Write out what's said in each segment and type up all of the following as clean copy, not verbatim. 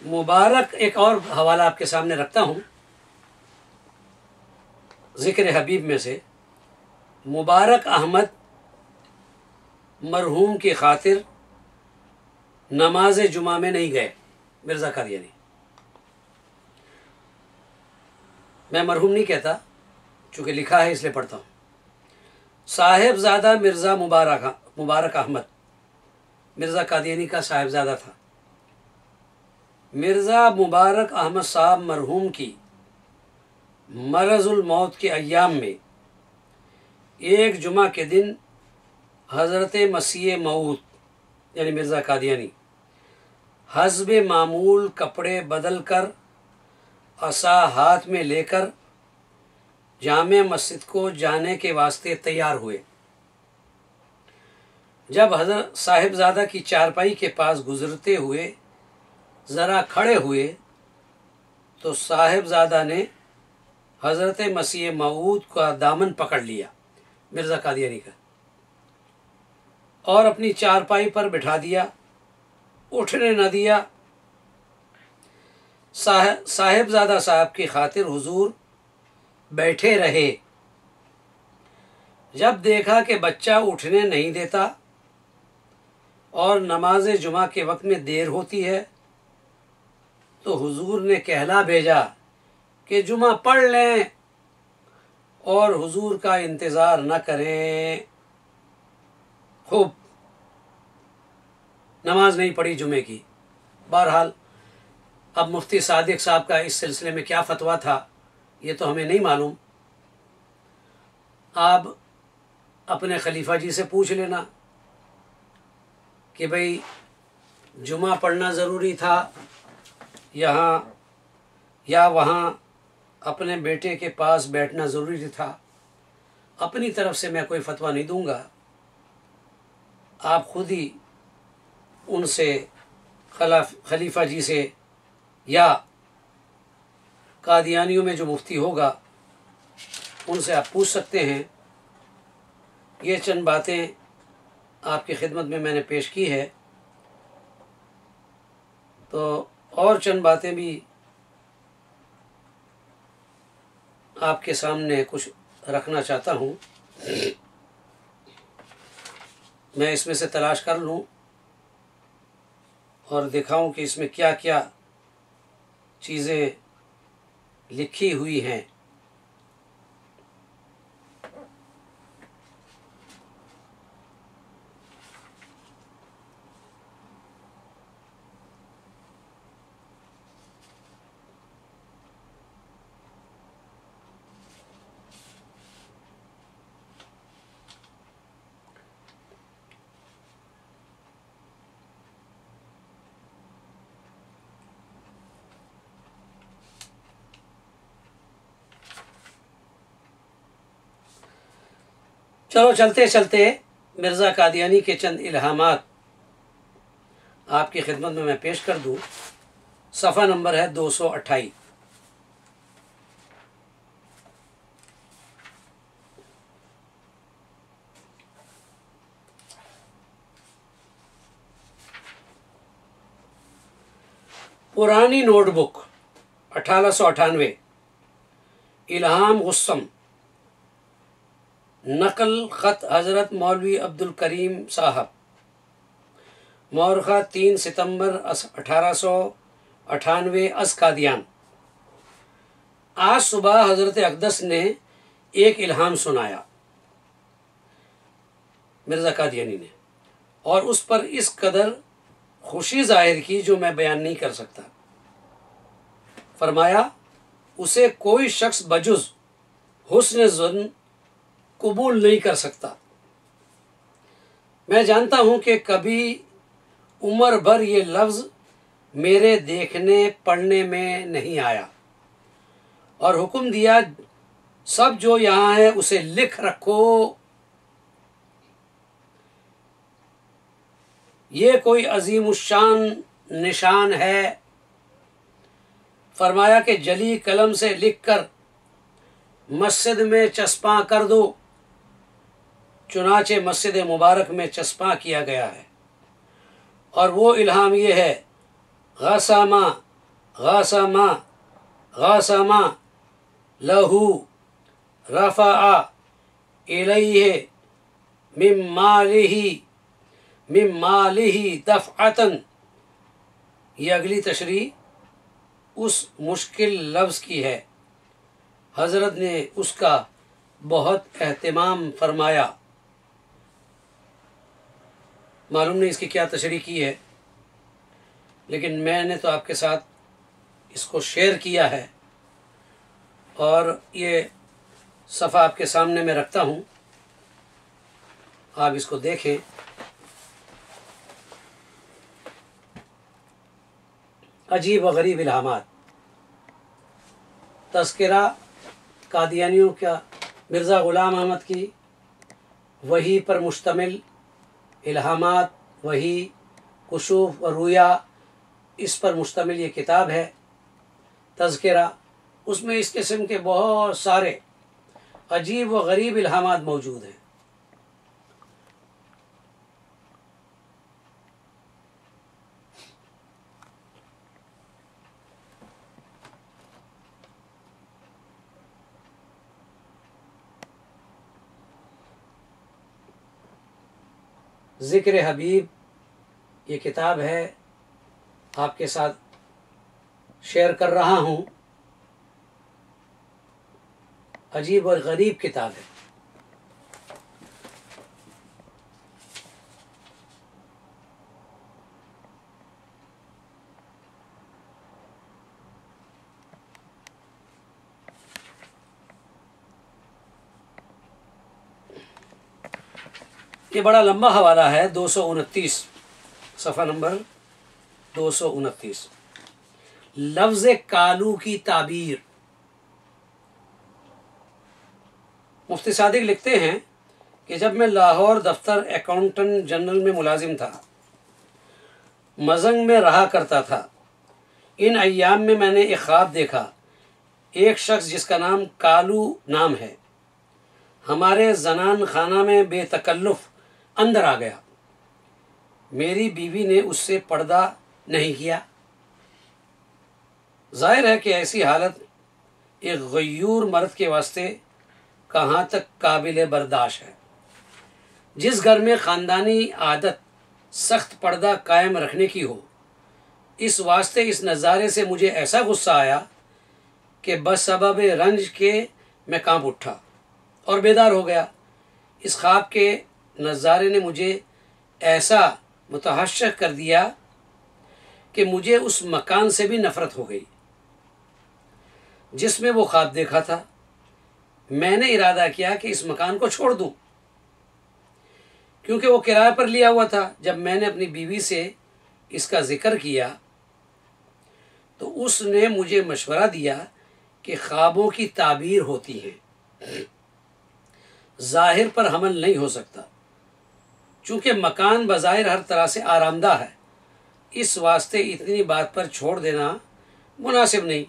مبارک ایک اور حوالہ آپ کے سامنے رکھتا ہوں ذکر حبیب میں سے. مبارک احمد مرحوم کی خاطر نماز جمعہ میں نہیں گئے. مرزا قادیانی. میں مرحوم نہیں کہتا چونکہ لکھا ہے اس لیے پڑھتا ہوں. صاحبزادہ مرزا مبارک احمد مرزا قادیانی کا صاحبزادہ تھا. مرزا مبارک احمد صاحب مرحوم کی مرض الموت کے ایام میں ایک جمعہ کے دن حضرت مسیح موعود یعنی مرزا قادیانی حسب معمول کپڑے بدل کر عصا ہاتھ میں لے کر جامع مسجد کو جانے کے واسطے تیار ہوئے. جب حضرت صاحبزادہ کی چارپائی کے پاس گزرتے ہوئے ذرا کھڑے ہوئے تو صاحبزادہ نے حضرت مسیح موعود کا دامن پکڑ لیا مرزا قادیانی کا اور اپنی چارپائی پر بٹھا دیا. اٹھنے نہ دیا. صاحبزادہ صاحب کی خاطر حضور بیٹھے رہے. جب دیکھا کہ بچہ اٹھنے نہیں دیتا اور نماز جمعہ کے وقت میں دیر ہوتی ہے تو حضور نے کہلا بھیجا کہ جمعہ پڑھ لیں اور حضور کا انتظار نہ کریں. خوب نماز نہیں پڑھی جمعے کی. بہرحال اب مفتی صادق صاحب کا اس سلسلے میں کیا فتویٰ تھا یہ تو ہمیں نہیں معلوم. آپ اپنے خلیفہ جی سے پوچھ لینا کہ بھئی جمعہ پڑھنا ضروری تھا یہاں یا وہاں اپنے بیٹے کے پاس بیٹھنا ضروری تھا. اپنی طرف سے میں کوئی فتویٰ نہیں دوں گا. آپ خود ہی ان سے خلیفہ جی سے یا قادیانیوں میں جو مفتی ہوگا ان سے آپ پوچھ سکتے ہیں. یہ چند باتیں آپ کی خدمت میں نے پیش کی ہے. تو اور چند باتیں بھی آپ کے سامنے کچھ رکھنا چاہتا ہوں. میں اس میں سے تلاش کر لوں اور دکھاؤں کہ اس میں کیا کیا چیزیں لکھی ہوئی ہیں. چلو چلتے چلتے مرزا قادیانی کے چند الہامات آپ کی خدمت میں پیش کر دوں. صفحہ نمبر ہے 228. پرانی نوٹ بک 1898 الہام غصم نقل خط حضرت مولوی عبد الکریم صاحب مورخہ 3 ستمبر 1898 از قادیان. آج صبح حضرت اقدس نے ایک الہام سنایا مرزا قادیانی نے اور اس پر اس قدر خوشی ظاہر کی جو میں بیان نہیں کر سکتا. فرمایا اسے کوئی شخص بجز حسن ظن قبول نہیں کر سکتا. میں جانتا ہوں کہ کبھی عمر بھر یہ لفظ میرے دیکھنے پڑھنے میں نہیں آیا اور حکم دیا سب جو یہاں ہے اسے لکھ رکھو. یہ کوئی عظیم الشان نشان ہے. فرمایا کہ جلی قلم سے لکھ کر مسجد میں چسپاں کر دو. چنانچہ مسجد مبارک میں چسپاں کیا گیا ہے اور وہ الہام یہ ہے: غسما غاسما غاسما لہو رفع الیہ من مالہ دفعتاً. یہ اگلی تشریح اس مشکل لفظ کی ہے. حضرت نے اس کا بہت اہتمام فرمایا. معلوم نہیں اس کی کیا تشریح کی ہے، لیکن میں نے تو آپ کے ساتھ اس کو شیئر کیا ہے اور یہ صفحہ آپ کے سامنے میں رکھتا ہوں، آپ اس کو دیکھیں. عجیب و غریب الہامات، تذکرہ قادیانیوں کا مرزا غلام احمد کی وحی پر مشتمل الہامات، وحی، کشوف اور رؤیا، اس پر مشتمل یہ کتاب ہے تذکرہ. اس میں اس قسم کے بہت سارے عجیب و غریب الہامات موجود ہیں. ذکر حبیب یہ کتاب ہے، آپ کے ساتھ شیئر کر رہا ہوں. عجیب اور غریب کتاب ہے. یہ بڑا لمبا حوالہ ہے، 229 صفحہ نمبر 229. لفظ کالو کی تعبیر. مفتی صادق لکھتے ہیں کہ جب میں لاہور دفتر اکاؤنٹنٹ جنرل میں ملازم تھا، مزنگ میں رہا کرتا تھا، ان ایام میں نے ایک خواب دیکھا. ایک شخص جس کا نام کالو نام ہے ہمارے زنان خانہ میں بے تکلف اندر آ گیا. میری بیوی نے اس سے پردہ نہیں کیا. ظاہر ہے کہ ایسی حالت ایک غیور مرد کے واسطے کہاں تک قابل برداشت ہے. جس گھر میں خاندانی عادت سخت پردہ قائم رکھنے کی ہو، اس واسطے اس نظارے سے مجھے ایسا غصہ آیا کہ بس سبب رنج کے میں کانپ اٹھا اور بیدار ہو گیا. اس خواب کے نظارے نے مجھے ایسا متحشر کر دیا کہ مجھے اس مکان سے بھی نفرت ہو گئی جس میں وہ خواب دیکھا تھا. میں نے ارادہ کیا کہ اس مکان کو چھوڑ دوں، کیونکہ وہ کرایہ پر لیا ہوا تھا. جب میں نے اپنی بیوی سے اس کا ذکر کیا تو اس نے مجھے مشورہ دیا کہ خوابوں کی تعبیر ہوتی ہے، ظاہر پر حمل نہیں ہو سکتا. چونکہ مکان بظاہر ہر طرح سے آرام دہ ہے، اس واسطے اتنی بات پر چھوڑ دینا مناسب نہیں.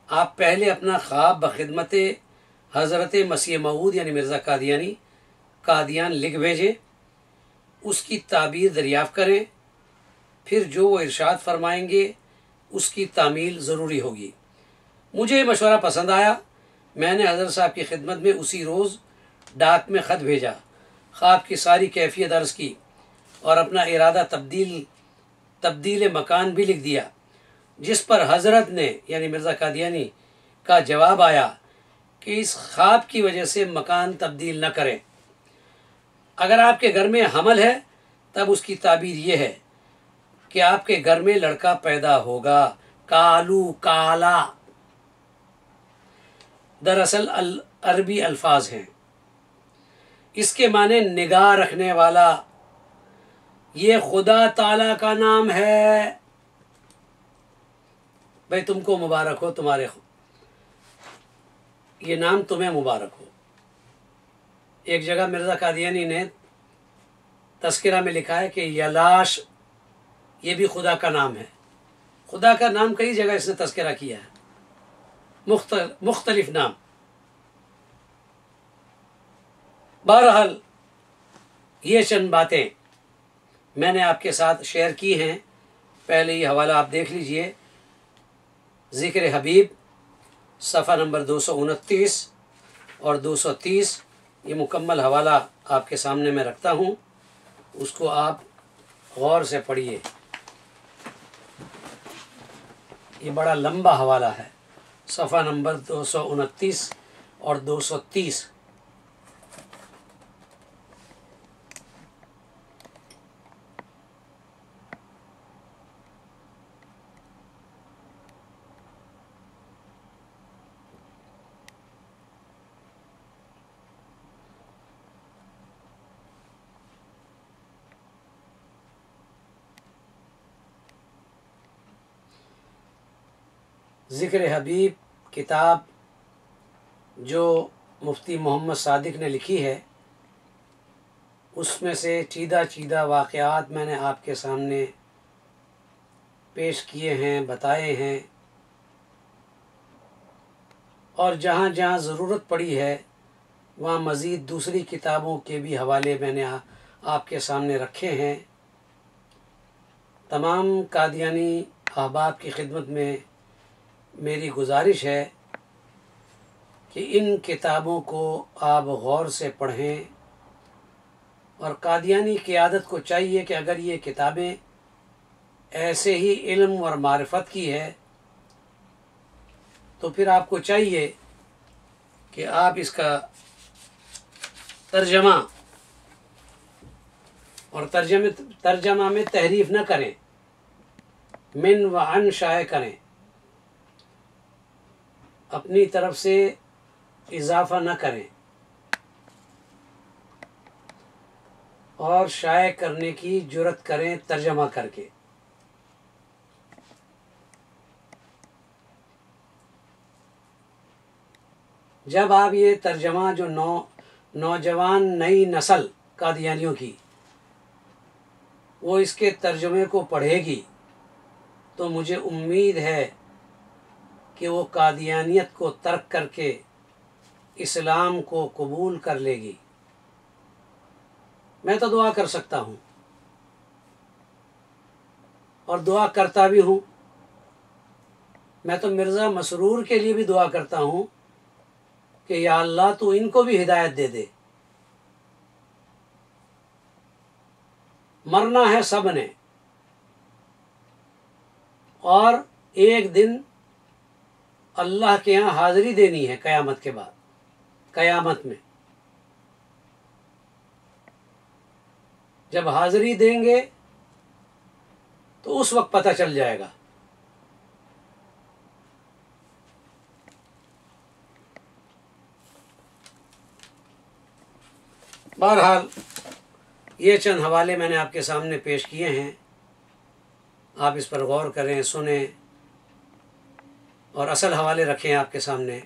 آپ پہلے اپنا خواب بخدمت حضرت مسیح موعود یعنی مرزا قادیانی قادیان لکھ بھیجیں، اس کی تعبیر دریافت کریں، پھر جو وہ ارشاد فرمائیں گے اس کی تعمیل ضروری ہوگی. مجھے یہ مشورہ پسند آیا. میں نے حضرت صاحب کی خدمت میں اسی روز ڈاک میں خط بھیجا، خواب کی ساری کیفیت عرض کی اور اپنا ارادہ تبدیل مکان بھی لکھ دیا، جس پر حضرت نے یعنی مرزا قادیانی کا جواب آیا کہ اس خواب کی وجہ سے مکان تبدیل نہ کریں. اگر آپ کے گھر میں حمل ہے تب اس کی تعبیر یہ ہے کہ آپ کے گھر میں لڑکا پیدا ہوگا. کالو، کالا دراصل عربی الفاظ ہیں، اس کے معنی نگاہ رکھنے والا. یہ خدا تعالی کا نام ہے. بھائی تم کو مبارک ہو، یہ نام تمہیں مبارک ہو. ایک جگہ مرزا قادیانی نے تذکرہ میں لکھا ہے کہ یلاش یہ بھی خدا کا نام ہے. خدا کا نام کئی جگہ اس نے تذکرہ کیا ہے، مختلف نام. بہرحال یہ چند باتیں میں نے آپ کے ساتھ شیئر کی ہیں. پہلے یہ حوالہ آپ دیکھ لیجئے ذکر حبیب صفحہ نمبر 229 اور 230، یہ مکمل حوالہ آپ کے سامنے میں رکھتا ہوں، اس کو آپ غور سے پڑھیے۔ یہ بڑا لمبا حوالہ ہے، صفحہ نمبر 229 اور 230۔ ذکر حبیب کتاب جو مفتی محمد صادق نے لکھی ہے، اس میں سے چیدہ چیدہ واقعات میں نے آپ کے سامنے پیش کیے ہیں، بتائے ہیں، اور جہاں جہاں ضرورت پڑی ہے وہاں مزید دوسری کتابوں کے بھی حوالے میں نے آپ کے سامنے رکھے ہیں۔ تمام قادیانی احباب کی خدمت میں میری گزارش ہے کہ ان کتابوں کو آپ غور سے پڑھیں، اور قادیانی قیادت کو چاہیے کہ اگر یہ کتابیں ایسے ہی علم اور معرفت کی ہے تو پھر آپ کو چاہیے کہ آپ اس کا ترجمہ اور ترجمہ میں تحریف نہ کریں، من و عن شائع کریں، اپنی طرف سے اضافہ نہ کریں، اور شائع کرنے کی جرات کریں ترجمہ کر کے۔ جب آپ یہ ترجمہ جو نوجوان نئی نسل قادیانیوں کی وہ اس کے ترجمے کو پڑھے گی تو مجھے امید ہے کہ وہ قادیانیت کو ترک کر کے اسلام کو قبول کر لے گی۔ میں تو دعا کر سکتا ہوں اور دعا کرتا بھی ہوں، میں تو مرزا مسرور کے لیے بھی دعا کرتا ہوں کہ یا اللہ تو ان کو بھی ہدایت دے دے۔ مرنا ہے سب نے، اور ایک دن اللہ کے ہاں حاضری دینی ہے قیامت کے بعد، قیامت میں جب حاضری دیں گے تو اس وقت پتہ چل جائے گا۔ بہرحال یہ چند حوالے میں نے آپ کے سامنے پیش کیے ہیں، آپ اس پر غور کریں، سنیں، اور اصل حوالے رکھیں آپ کے سامنے،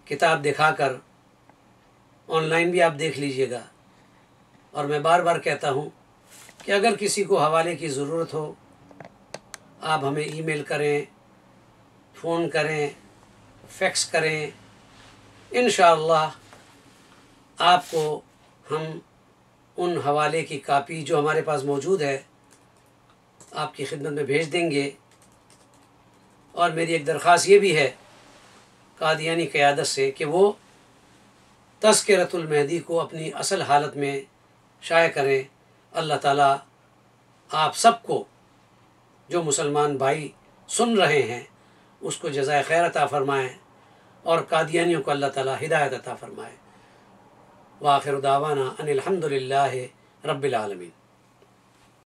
کتاب دکھا کر آن لائن بھی آپ دیکھ لیجئے گا۔ اور میں بار بار کہتا ہوں کہ اگر کسی کو حوالے کی ضرورت ہو آپ ہمیں ای میل کریں، فون کریں، فیکس کریں، انشاءاللہ آپ کو ہم ان حوالے کی کاپی جو ہمارے پاس موجود ہے آپ کی خدمت میں بھیج دیں گے۔ اور میری ایک درخواست یہ بھی ہے قادیانی قیادت سے کہ وہ تذکرۃ المہدی کو اپنی اصل حالت میں شائع کریں۔ اللہ تعالیٰ آپ سب کو جو مسلمان بھائی سن رہے ہیں اس کو جزائے خیر عطا فرمائیں، اور قادیانیوں کو اللہ تعالیٰ ہدایت عطا فرمائے۔ وآخر دعوانا ان الحمد للہ رب العالمین۔